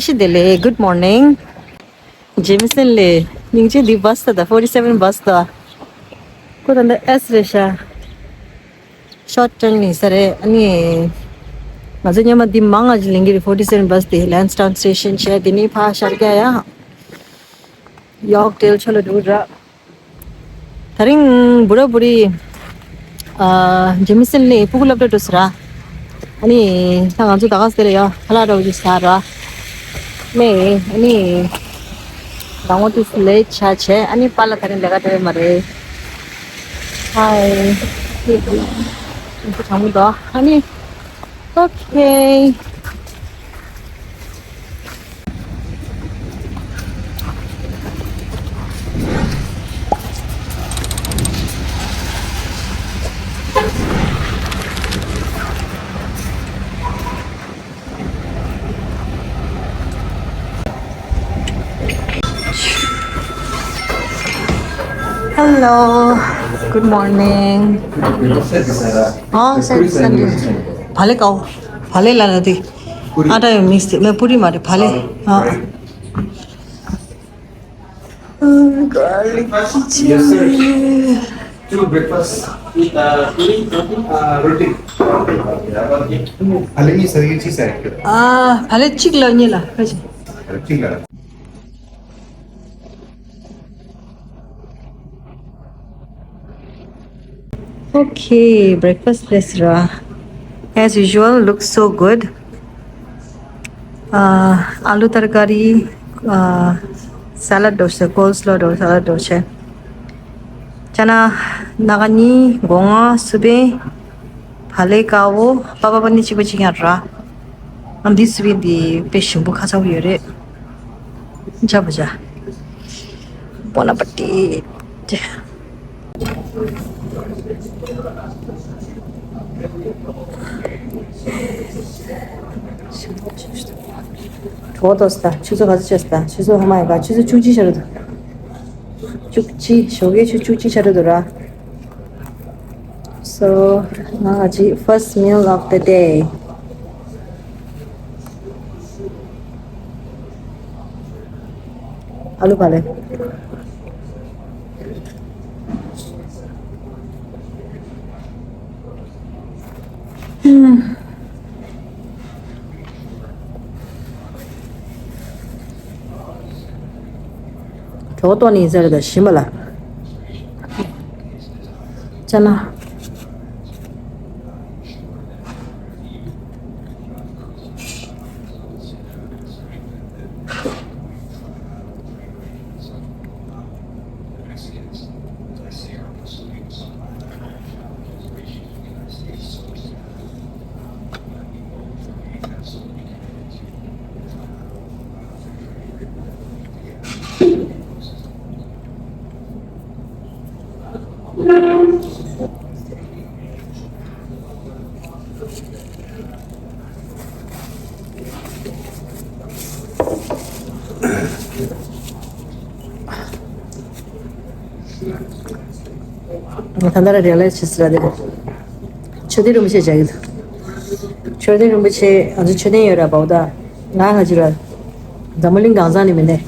Kashidele, good morning. Jameson Le, Ningji the bus the 47 bus the. Good on the S Resha. Short turn is a any. Mazanyama the Manga Lingi 47 bus the Lansdowne station share the Nipa Shargaya. York Tail Chaladura. Taring Buraburi Jameson Le, Pugula Dusra. Ani Tanganzu Dagastelea, Halado Sara. May any. I want to late chache ani pala karin laga tere mare hi itu kamu dah ani okay hello good morning oh Sunday phale kau phale la nadi aata mix मैं पूरी मारे phale हाँ garlic Yes, sir. Two breakfast. Puri, roti. Alimi sari cheese है क्या? phale chick la ni la kaji ठीक है. okay breakfast restaurant as usual looks so good aloo tarkari salad dosa coleslaw dosa salad dosa chana nagani gonga sube phale kawo baba bani chigo chingarra and this with the patient book has yore jabaja bon appetit 좋았다. 주소 가져쳤다. 주소 한번 해봐. 주소 죽지 자르도. 죽지. 저게 죽지 자르더라. So, 아직 first meal of the day. 알루 발레. 저것도 아니 인사를 심어라. 있잖아. 단단히 realize 했어야 최대로 무시 자기도 최대로 무시 아주 최대여라 보다 나가지라 담을린 강산이면네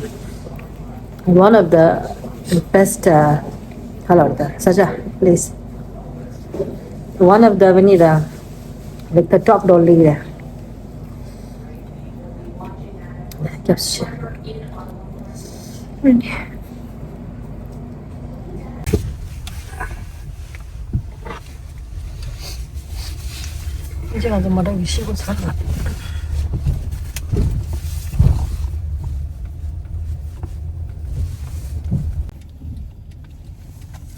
one of the best hello Saja please one of the avenida like the top dolly there yes 이제 가서 말하기 쉬고 살아.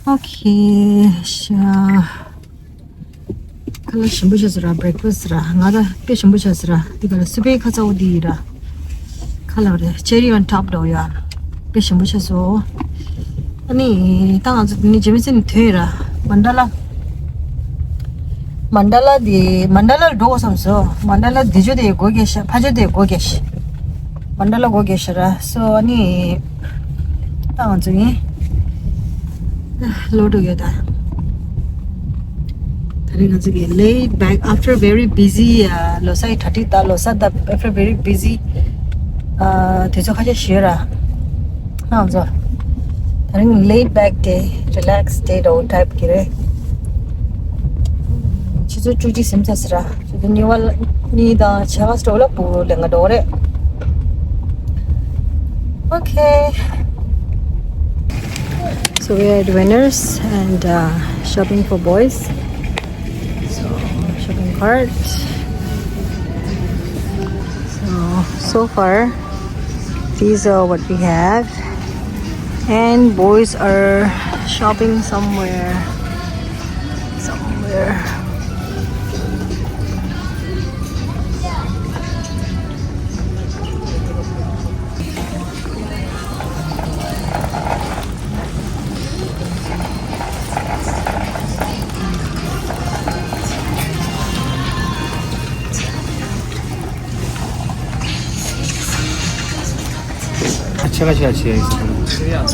오케이, 샤. 칼라 신부셔서라 브레이크스라. 나다 뼈 신부셔서라. 이거 수베 가자 어디라. 칼라래 체리 on top 도야. 뼈 신부셔서. 아니, 당아서 니 재밌는 되라. mandala di mandala do samso mandala dijo de go gesha phajo de go gesh mandala go geshara so ani ta juni load together tari gaji laid back after very busy losai 30 ta losa da after very busy 계속하자 쉬어라. 하면서 다른 laid back day, relaxed day 로 type 기래. 지도 주지 심사스라. 지도 니왈 니다 차가 스토라 부 랭가 도래. Okay. So we are at Winners and shopping for boys. So shopping cart. So far these are what we have, and boys are shopping somewhere.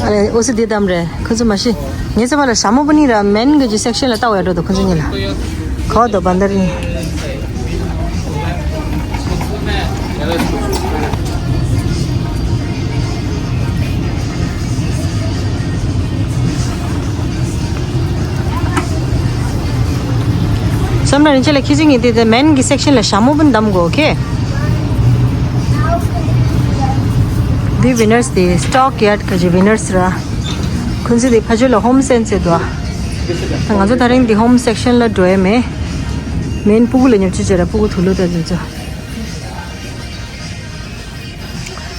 अरे उसे दे दम रे खजु मशी ये सब वाला शामो बनी रहा मेन के जो सेक्शन लता हुआ तो खजु नहीं ला खाओ दो बंदर ही समरा नीचे लिखी जिंगी दे मेन की सेक्शन ला शामो बन दम go okay The winners the stock yard kaji winners ra kunzi de phajula home sense dwa nga zo daring the home section la doe me main pugu le nyam chi jara pugu thulu da jo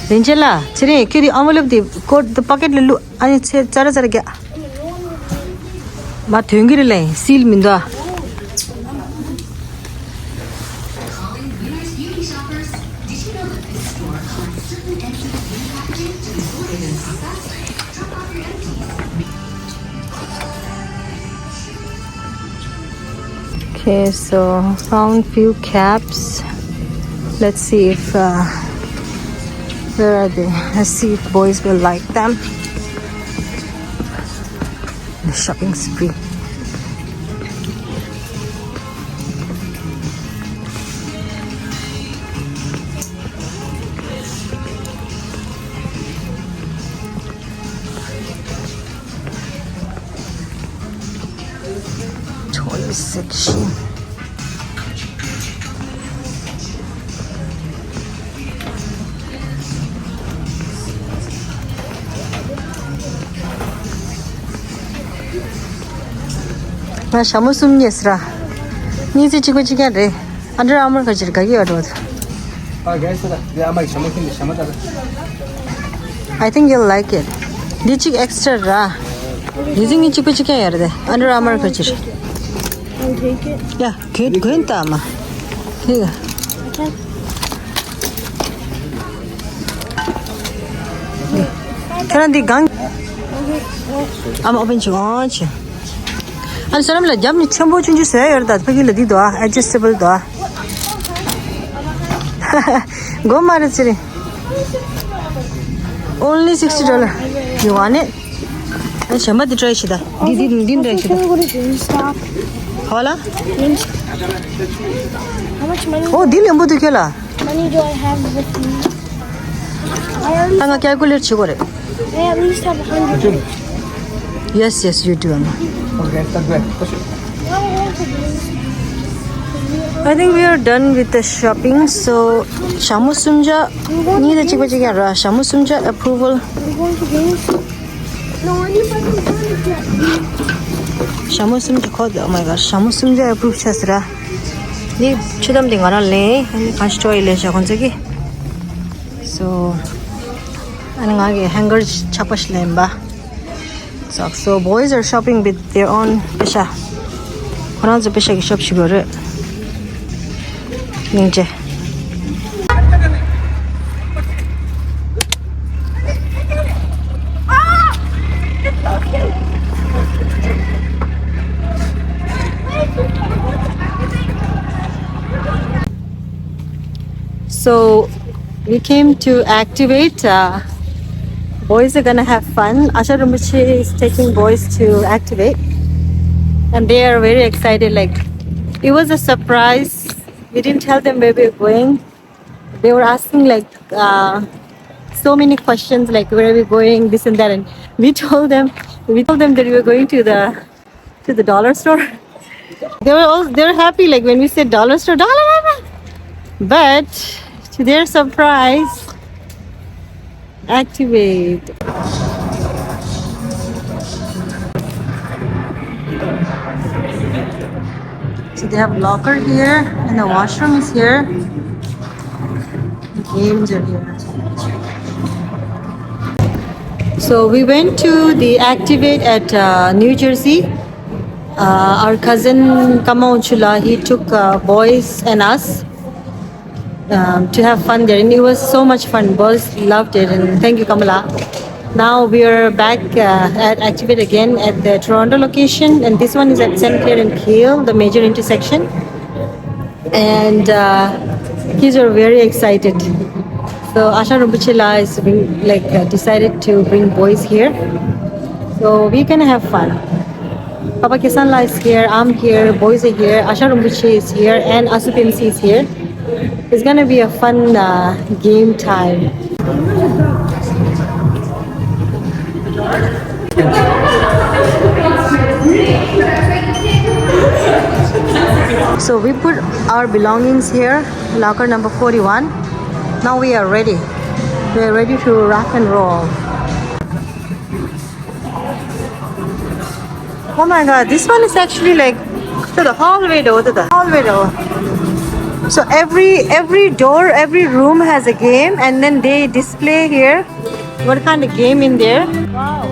Angela chire kiri envelope the coat the pocket lu ani chara chara gya ma thyengi le seal min da Okay, so found few caps. Let's see if where are they? Let's see if boys will like them. The shopping spree. Toy section. 나 샤무숨 예스라. 니지 지고 지게래. Under Armour ka jirga gi adod. I think you'll like it. Dichik extra ra. Using ni chiku chike yarde. Under Armour ka jir. I'll take it. Yeah, good ta ma. Here. Karan di gang. I'm open chonch. And some la jam ni chambo chunju se yarda. Pagi ladi doa adjustable doa. Go Marachiri. Only $60. You want it? And Shama the try shida. Didn't try shida. Go to GameStop. Hola? How much money? Oh, dili ambo tu kela. Money do I have with me? I Anga calculate chigore. at least have 100. Yes, you do. Amma. I think we are done with the shopping. So, Shamu Sumja, need the chipa Shamu Sumja approval. We're going to GameStop. No, anybody can get Shamu Sumja called. Oh my gosh, Shamu Sumja approved Chasra. Ni chudam ding on a lay and Kashto Ilesha Gonzagi. So, Anangagi hangers chapash lemba. So, boys are shopping with their own pesha. One of the pesha shop sugar. Ninja. So we came to activate. Boys are gonna have fun. Asha Rumbuchi is taking boys to activate, and they are very excited. Like, it was a surprise. We didn't tell them where we were going. They were asking like so many questions like where are we going, this and that, and we told them that we were going to the dollar store. They were happy like when we said dollar store, dollar. But to their surprise, activate. So they have locker here and the washroom is here. Games are here. So we went to the Activate at New Jersey. Our cousin Kamauchula, he took boys and us to have fun there, and it was so much fun. Boys loved it, and thank you, Kamala. Now we are back at Activate again at the Toronto location, and this one is at St. Clair and Keele, the major intersection. And kids are very excited. So Asha Rumbuchila is decided to bring boys here. So we're gonna have fun. Papa Kisanla is here, I'm here, boys are here, Asha Rumbuchi is here, and Asupimsi is here. It's gonna be a fun game time. So we put our belongings here, locker number 41. Now we are ready. We are ready to rock and roll. Oh my god, this one is actually like to the hallway door, So every door, every room has a game, and then they display here what kind of game in there. Wow.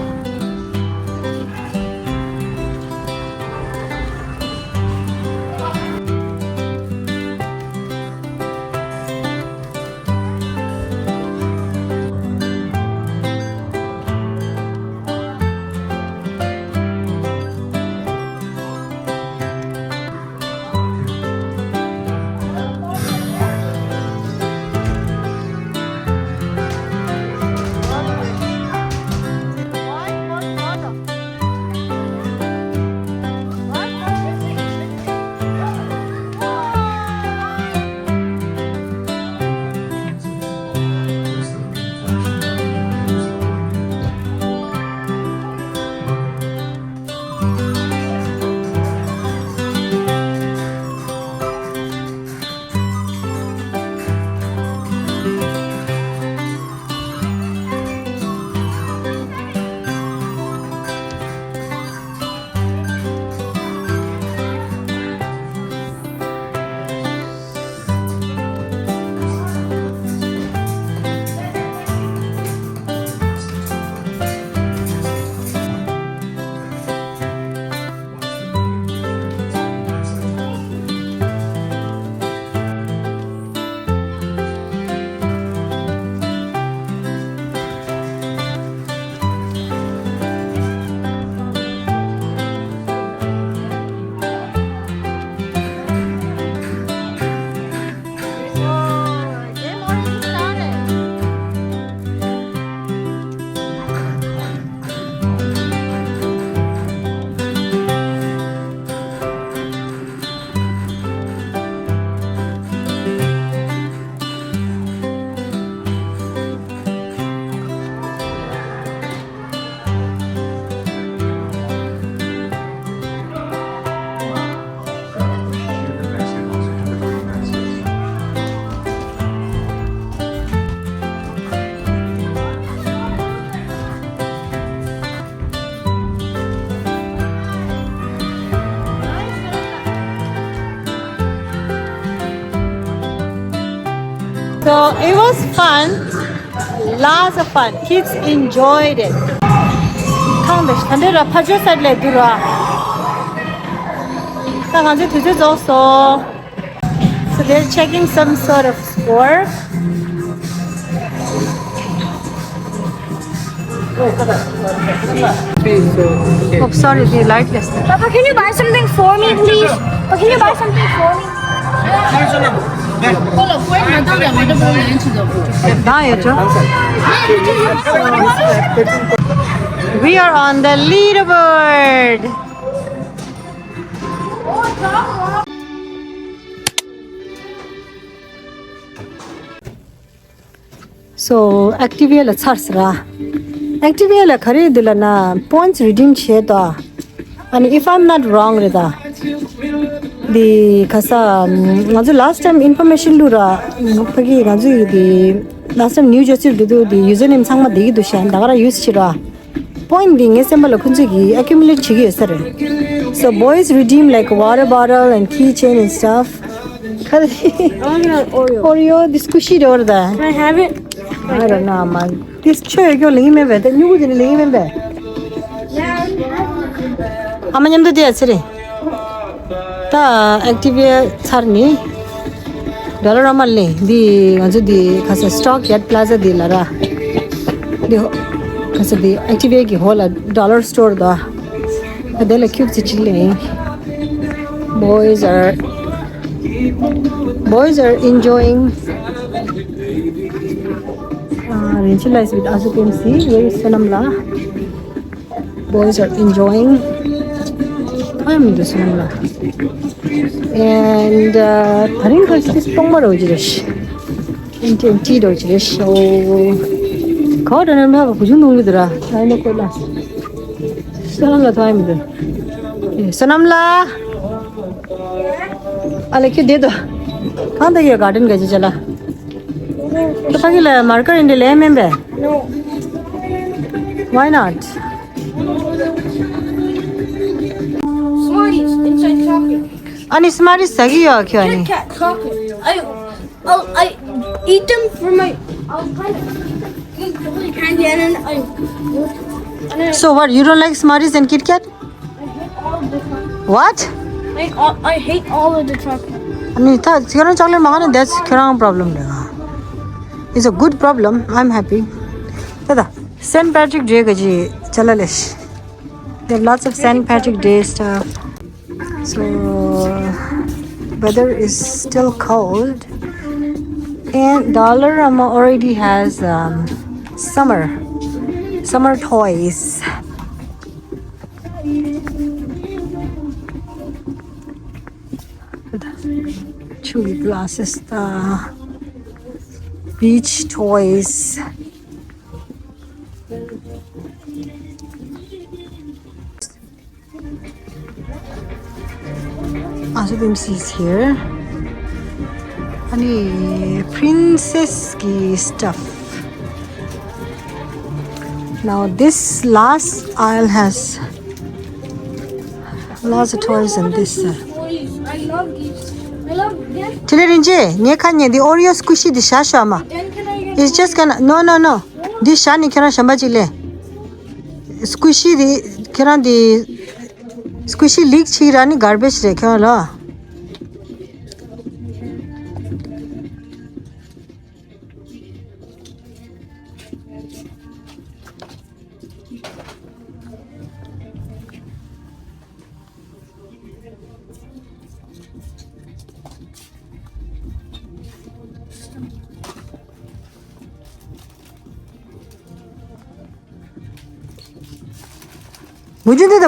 So it was fun, lots of fun. Kids enjoyed it. So they're checking some sort of score. Oh, sorry, the light less. Papa, can you buy something for me, please? Papa, can you buy something for me? We are on the leaderboard. So Activia la charsra. Activia la kharidula na points redeem che da. And if I'm not wrong reda, the kasa ngazu last time information lura pagi ngazu the last time new jersey do the username sangma degi do shan dagara use chira point being a symbol of kunjigi accumulate chigi esare. So boys redeem like water bottle and keychain and stuff. I want Oreo. Oreo this squishy door da. Can I have it? I don't know man. This choy go lingi me be the new din lingi me be. Yeah. Amanyam do dia sire. Ta Activia charni dollar amalli di ngazu di kasa stock yard plaza di lara. Di kasa di Activia ki whole dollar store da. Adela cute si chille. Boys are enjoying. Rachel is with us. You can see here is Sanamla. Boys are enjoying. I'm the Sanamla. And Harin has this Pongma Rojirish. And tea Rojirish. So, caught and I'm have a Kujunudra. I know Kola. Sanamla time. Sanamla. I like you did. Can't take your garden, Gajala. The Pagila marker in the lemon bear. No. Why not? Smarties inside chocolate. And smart is Sagi or Kit Kyani. Kat chocolate. I eat them for my. I'll kind of eat the candy and then So what? You don't like Smarties and Kit Kat? I hate all of the chocolate. What? I hate all of the chocolate. I mean, that's Kerang problem. It's a good problem. I'm happy. Tada, St. Patrick Day gaji chalalish. They have lots of St. Patrick Day stuff. So weather is still cold. And Dollarama already has summer toys. Chewy glasses, beach toys. Asubimsi is here. Honey, princess ki stuff. Now this last aisle has lots of toys and this. Toys. I love these. I love them. Chilerinje, nyekanye the Oreo squishy the shashama. Then can I get It's just gonna no. This shani kena shamba chile. Squishy the kena the squishy leak chirani garbage re kena la.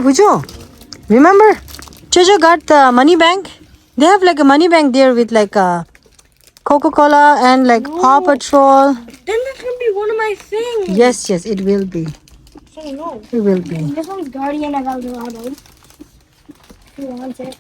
Buju. Remember? Jojo got the money bank. They have like a money bank there with like a Coca-Cola and like Paw Patrol. Then that's gonna be one of my things. Yes, it will be. So no. It will be. This one's Guardian of Eldorado. Who wants it?